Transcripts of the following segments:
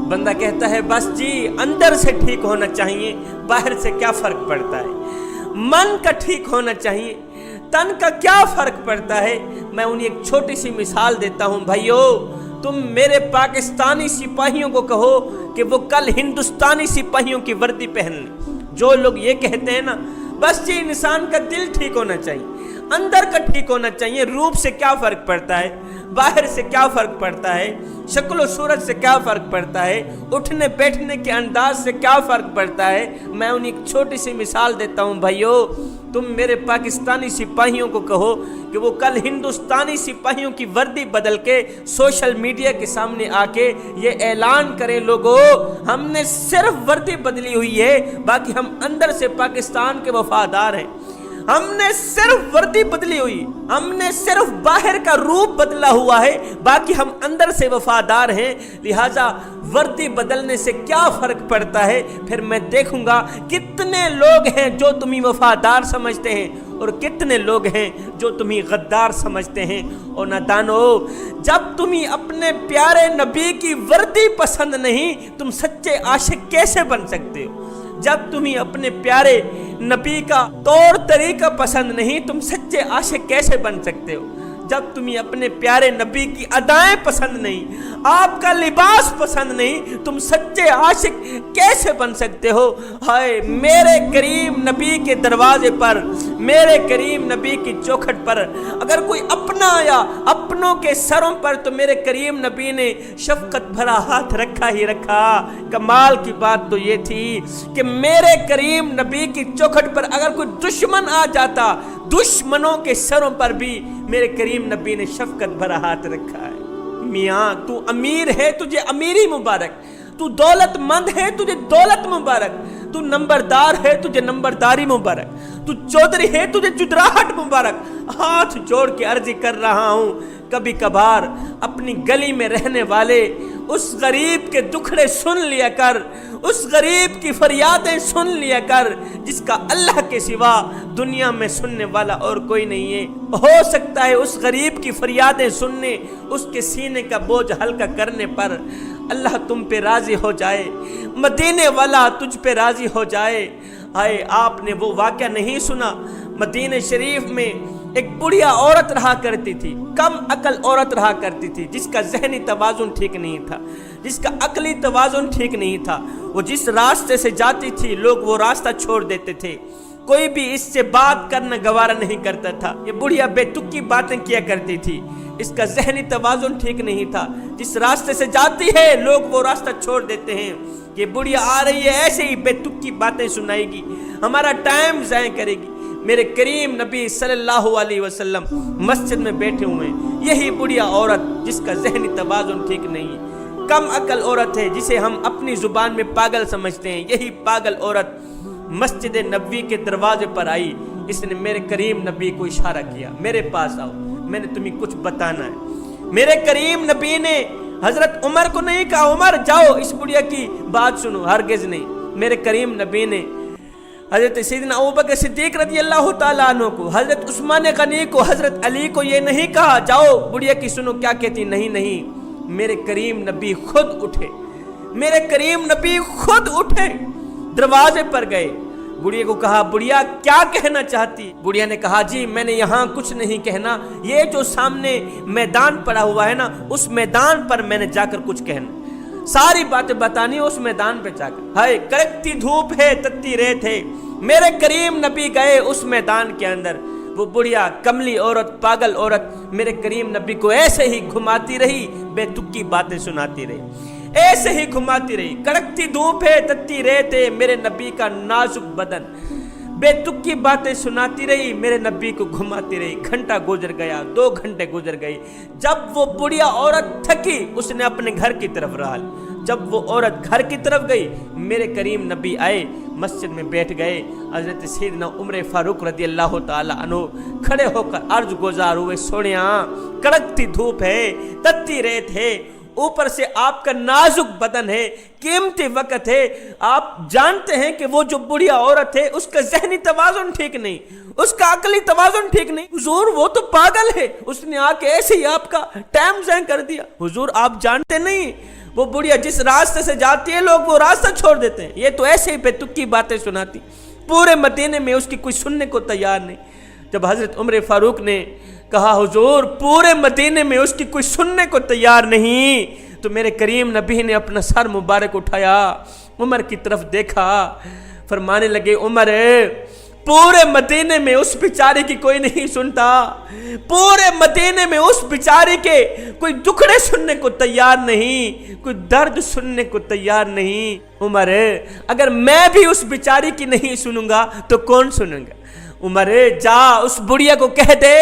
بندہ کہتا ہے بس جی اندر سے ٹھیک ہونا چاہیے، باہر سے کیا فرق پڑتا ہے، من کا ٹھیک ہونا چاہیے، تن کا کیا فرق پڑتا ہے۔ میں انہیں ایک چھوٹی سی مثال دیتا ہوں، بھائیو تم میرے پاکستانی سپاہیوں کو کہو کہ وہ کل ہندوستانی سپاہیوں کی وردی پہن لیں۔ جو لوگ یہ کہتے ہیں نا بس جی انسان کا دل ٹھیک ہونا چاہیے، اندر کا ٹھیک ہونا چاہیے، روپ سے کیا فرق پڑتا ہے، باہر سے کیا فرق پڑتا ہے، شکل و صورت سے کیا فرق پڑتا ہے، اٹھنے بیٹھنے کے انداز سے کیا فرق پڑتا ہے۔ میں انہیں ایک چھوٹی سی مثال دیتا ہوں، بھائیو تم میرے پاکستانی سپاہیوں کو کہو کہ وہ کل ہندوستانی سپاہیوں کی وردی بدل کے سوشل میڈیا کے سامنے آ کے یہ اعلان کریں، لوگوں ہم نے صرف وردی بدلی ہوئی ہے، باقی ہم اندر سے پاکستان کے وفادار ہیں، ہم نے صرف وردی بدلی ہوئی، ہم نے صرف باہر کا روپ بدلا ہوا ہے، باقی ہم اندر سے وفادار ہیں، لہٰذا وردی بدلنے سے کیا فرق پڑتا ہے۔ پھر میں دیکھوں گا کتنے لوگ ہیں جو تمہیں وفادار سمجھتے ہیں اور کتنے لوگ ہیں جو تمہیں غدار سمجھتے ہیں۔ اور نادانو، جب تمہیں اپنے پیارے نبی کی وردی پسند نہیں، تم سچے عاشق کیسے بن سکتے ہو؟ جب تمہیں اپنے پیارے نبی کا طور طریقہ پسند نہیں، تم سچے عاشق کیسے بن سکتے ہو؟ جب تمہیں اپنے پیارے نبی کی ادائیں پسند نہیں، آپ کا لباس پسند نہیں، تم سچے عاشق کیسے بن سکتے ہو؟ ہائے میرے کریم نبی کے دروازے پر، میرے کریم نبی کی چوکھٹ پر اگر کوئی اپنا آیا، اپنوں کے سروں پر تو میرے کریم نبی نے شفقت بھرا ہاتھ رکھا ہی رکھا۔ کمال کی بات تو یہ تھی کہ میرے کریم نبی کی چوکھٹ پر اگر کوئی دشمن آ جاتا، دشمنوں کے سروں پر بھی میرے کریم نبی نے شفقت بھرا ہاتھ رکھا ہے۔ میاں تو امیر ہے، تجھے امیری مبارک، تو دولت مند ہے، تجھے دولت مبارک، تو نمبردار ہے، تجھے نمبرداری مبارک، تو چودھری ہے، تجھے چودراہٹ مبارک۔ ہاتھ جوڑ کے عرض کر رہا ہوں، کبھی کبھار اپنی گلی میں رہنے والے اس غریب کے دکھڑے سن لیا کر، اس غریب کی فریادیں سن لیا کر جس کا اللہ کے سوا دنیا میں سننے والا اور کوئی نہیں ہے۔ ہو سکتا ہے اس غریب کی فریادیں سننے، اس کے سینے کا بوجھ ہلکا کرنے پر اللہ تم پہ راضی ہو جائے، مدینے والا تجھ پہ راضی ہو جائے۔ آئے آپ نے وہ واقعہ نہیں سنا؟ مدینہ شریف میں ایک بڑھیا عورت رہا کرتی تھی، کم عقل عورت رہا کرتی تھی، جس کا ذہنی توازن ٹھیک نہیں تھا، جس کا عقلی توازن ٹھیک نہیں تھا۔ وہ جس راستے سے جاتی تھی لوگ وہ راستہ چھوڑ دیتے تھے، کوئی بھی اس سے بات کرنا گوارا نہیں کرتا تھا۔ یہ بڑھیا بے تکی باتیں کیا کرتی تھی، اس کا ذہنی توازن ٹھیک نہیں تھا، جس راستے سے جاتی ہے لوگ وہ راستہ چھوڑ دیتے ہیں۔ یہ بڑھیا آ رہی ہے ایسے ہی بے تکی باتیں سنائے گی، ہمارا ٹائم ضائع کرے گی۔ میرے کریم نبی صلی اللہ علیہ وسلم مسجد میں بیٹھے ہوئے ہیں، یہی بڑھیا عورت جس کا ذہنی توازن ٹھیک نہیں ہے، کم عقل عورت ہے جسے ہم اپنی زبان میں پاگل سمجھتے ہیں، یہی پاگل عورت مسجد نبوی کے دروازے پر آئی۔ اس نے میرے کریم نبی کو اشارہ کیا، میرے پاس آؤ، میں نے تمہیں کچھ بتانا ہے۔ میرے کریم نبی نے حضرت عمر کو نہیں کہا عمر جاؤ اس بڑھیا کی بات سنو، ہرگز نہیں۔ میرے کریم نبی نے حضرت سیدنا ابوبکر صدیق رضی اللہ تعالیٰ عنہ کو، حضرت عثمان غنی کو، حضرت علی کو یہ نہیں کہا جاؤ بڑھیا کی سنو کیا کہتی، نہیں نہیں۔ میرے کریم نبی خود اٹھے، میرے کریم نبی خود اٹھے، دروازے پر گئے، بڑھیا کو کہا بڑھیا کیا کہنا چاہتی؟ بڑھیا نے کہا جی میں نے یہاں کچھ نہیں کہنا، یہ جو سامنے میدان پڑا ہوا ہے نا اس میدان پر میں نے جا کر کچھ کہنا، ساری باتیں بتانی اس میدان پہ جا کر۔ ہائے کڑکتی دھوپ ہے، تتی ریت ہے، میرے کریم نبی گئے اس میدان کے اندر، وہ بڑھیا کملی عورت، پاگل عورت میرے کریم نبی کو ایسے ہی گھماتی رہی، بے تکی باتیں سناتی رہی، ایسے ہی گھماتی رہی۔ کڑکتی دھوپ ہے، تتی ریت ہے، میرے نبی کا نازک بدن، بے تکی باتیں سناتی رہی، میرے نبی کو گھماتی رہی۔ گھنٹہ گزر گیا، 2 گھنٹے گزر گئی، جب وہ بڑھیا عورت تھکی اس نے اپنے گھر کی طرف رہا۔ جب وہ عورت گھر کی طرف گئی میرے کریم نبی آئے، مسجد میں بیٹھ گئے، حضرت سیدنا عمر فاروق رضی اللہ تعالیٰ عنہ کھڑے ہو کر عرض گزار ہوئے، سوڑیاں کڑکتی دھوپ ہے، تتی ریت ہے، اوپر سے آپ کا نازک بدن ہے، قیمتی وقت ہے، آپ جانتے ہیں کہ وہ جو بڑھیا عورت ہے اس کا ذہنی توازن ٹھیک نہیں، اس کا عقلی توازن ٹھیک نہیں، حضور وہ تو پاگل ہے، اس نے آ کے ایسے ہی آپ کا ٹائم ضائع کر دیا۔ حضور آپ جانتے نہیں وہ بڑھیا جس راستے سے جاتی ہے لوگ وہ راستہ چھوڑ دیتے ہیں، یہ تو ایسے ہی بے تکی باتیں سناتی، پورے مدینے میں اس کی کوئی سننے کو تیار نہیں۔ جب حضرت عمر فاروق نے کہا حضور پورے مدینے میں اس کی کوئی سننے کو تیار نہیں، تو میرے کریم نبی نے اپنا سر مبارک اٹھایا، عمر کی طرف دیکھا، فرمانے لگے عمر پورے مدینے میں اس بیچارے کی کوئی نہیں سنتا، پورے مدینے میں اس بیچارے کے کوئی دکھڑے سننے کو تیار نہیں، کوئی درد سننے کو تیار نہیں۔ عمر اگر میں بھی اس بیچاری کی نہیں سنوں گا تو کون سنوں گا؟ عمر جا اس بڑھیا کو کہہ دے،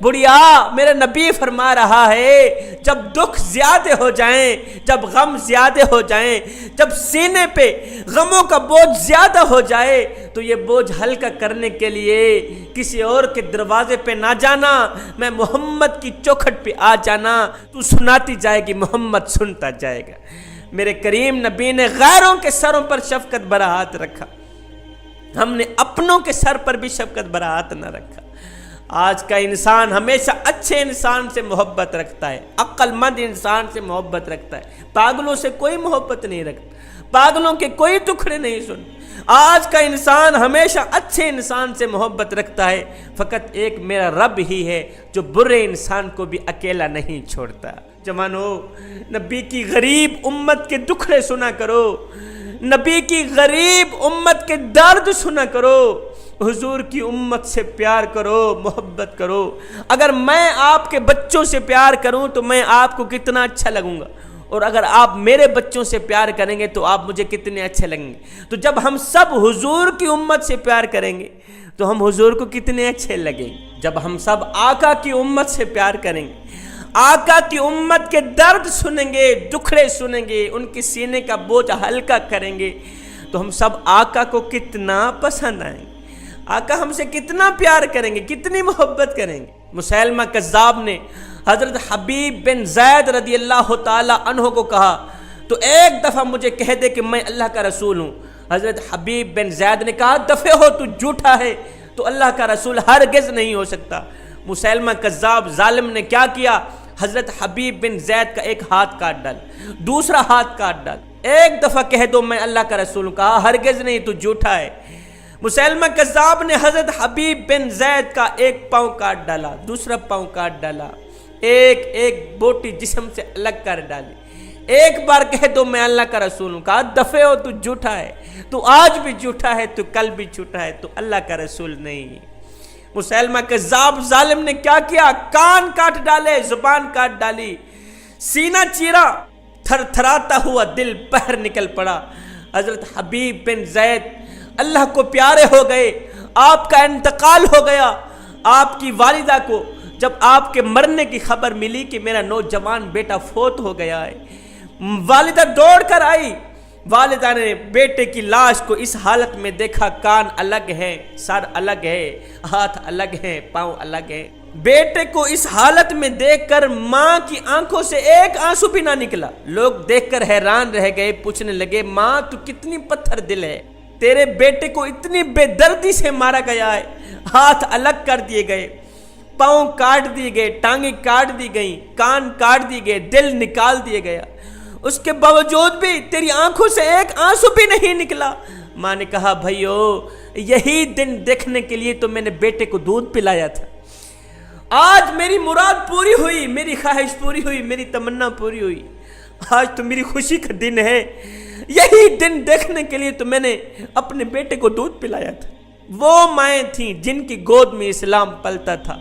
بڑھیا میرا نبی فرما رہا ہے جب دکھ زیادہ ہو جائیں، جب غم زیادہ ہو جائیں، جب سینے پہ غموں کا بوجھ زیادہ ہو جائے تو یہ بوجھ ہلکا کرنے کے لیے کسی اور کے دروازے پہ نہ جانا، میں محمد کی چوکھٹ پہ آ جانا، تو سناتی جائے گی محمد سنتا جائے گا۔ میرے کریم نبی نے غیروں کے سروں پر شفقت بھرا ہاتھ رکھا، ہم نے اپنوں کے سر پر بھی شفقت بھرا ہاتھ نہ رکھا۔ آج کا انسان ہمیشہ اچھے انسان سے محبت رکھتا ہے، عقل مند انسان سے محبت رکھتا ہے، پاگلوں سے کوئی محبت نہیں رکھتا، پاگلوں کے کوئی ٹکڑے نہیں سن۔ آج کا انسان ہمیشہ اچھے انسان سے محبت رکھتا ہے، فقط ایک میرا رب ہی ہے جو برے انسان کو بھی اکیلا نہیں چھوڑتا۔ جوانو نبی کی غریب امت کے دکھڑے سنا کرو، نبی کی غریب امت کے درد سنا کرو، حضور کی امت سے پیار کرو، محبت کرو۔ اگر میں آپ کے بچوں سے پیار کروں تو میں آپ کو کتنا اچھا لگوں گا، اور اگر آپ میرے بچوں سے پیار کریں گے تو آپ مجھے کتنے اچھے لگیں گے۔ تو جب ہم سب حضور کی امت سے پیار کریں گے تو ہم حضور کو کتنے اچھے لگیں گے۔ جب ہم سب آقا کی امت سے پیار کریں گے، آقا کی امت کے درد سنیں گے، دکھڑے سنیں گے، ان کی سینے کا بوجھ ہلکا کریں گے، تو ہم سب آقا کو کتنا پسند آئیں گے، آقا ہم سے کتنا پیار کریں گے، کتنی محبت کریں گے۔ مسیلمہ کذاب نے حضرت حبیب بن زید رضی اللہ تعالی عنہ کو کہا تو ایک دفعہ مجھے کہہ دے کہ میں اللہ کا رسول ہوں۔ حضرت حبیب بن زید نے کہا دفع ہو تو جھوٹا ہے، تو اللہ کا رسول ہرگز نہیں ہو سکتا۔ مسیلمہ کذاب ظالم نے کیا کیا؟ حضرت حبیب بن زید کا ایک ہاتھ کاٹ ڈال، دوسرا ہاتھ کاٹ ڈال، ایک دفعہ کہہ دو میں اللہ کا رسول ہوں، کہا ہرگز نہیں، تو جھوٹا ہے۔ مسیلمہ کذاب نے حضرت حبیب بن زید کا ایک پاؤں کاٹ ڈالا، دوسرا پاؤں کاٹ ڈالا، ایک ایک بوٹی جسم سے الگ کر ڈالی، ایک بار کہہ دو میں اللہ کا رسول ہوں، کہا دفع ہو تو جھوٹا ہے، تو آج بھی جھوٹا ہے، تو کل بھی جھوٹا ہے، تو اللہ کا رسول نہیں۔ مسیلمہ کذاب ظالم نے کیا کیا؟ کان کاٹ ڈالے، زبان کاٹ ڈالی، سینہ چیرا، تھر تھراتا ہوا دل باہر نکل پڑا۔ حضرت حبیب بن زید اللہ کو پیارے ہو گئے، آپ کا انتقال ہو گیا۔ آپ کی والدہ کو جب آپ کے مرنے کی خبر ملی کہ میرا نوجوان بیٹا فوت ہو گیا ہے، والدہ دوڑ کر آئی، والدہ نے بیٹے کی لاش کو اس حالت میں دیکھا، کان الگ ہے، سر الگ ہے، ہاتھ الگ ہے، پاؤں الگ ہے۔ بیٹے کو اس حالت میں دیکھ کر ماں کی آنکھوں سے ایک آنسو بھی نہ نکلا۔ لوگ دیکھ کر حیران رہ گئے، پوچھنے لگے ماں تو کتنی پتھر دل ہے، تیرے بیٹے کو اتنی بے دردی سے مارا گیا ہے، ہاتھ الگ کر دیے گئے، پاؤں کاٹ دیے گئے، ٹانگیں کاٹ دی گئیں، کان کاٹ دیے گئے، دل نکال دیے گیا، اس کے باوجود بھی تیری آنکھوں سے ایک آنسو بھی نہیں نکلا۔ ماں نے کہا بھائیو یہی دن دیکھنے کے لیے تو میں نے بیٹے کو دودھ پلایا تھا، آج میری مراد پوری ہوئی، میری خواہش پوری ہوئی، میری تمنا پوری ہوئی، آج تو میری خوشی کا دن ہے، یہی دن دیکھنے کے لیے تو میں نے اپنے بیٹے کو دودھ پلایا تھا۔ وہ مائیں تھیں جن کی گود میں اسلام پلتا تھا،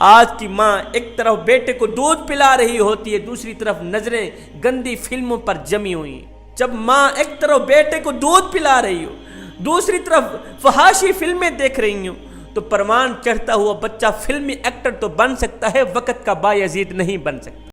آج کی ماں ایک طرف بیٹے کو دودھ پلا رہی ہوتی ہے، دوسری طرف نظریں گندی فلموں پر جمی ہوئی ہیں۔ جب ماں ایک طرف بیٹے کو دودھ پلا رہی ہو، دوسری طرف فحاشی فلمیں دیکھ رہی ہوں، تو پروان چڑھتا ہوا بچہ فلمی ایکٹر تو بن سکتا ہے، وقت کا بایزید نہیں بن سکتا۔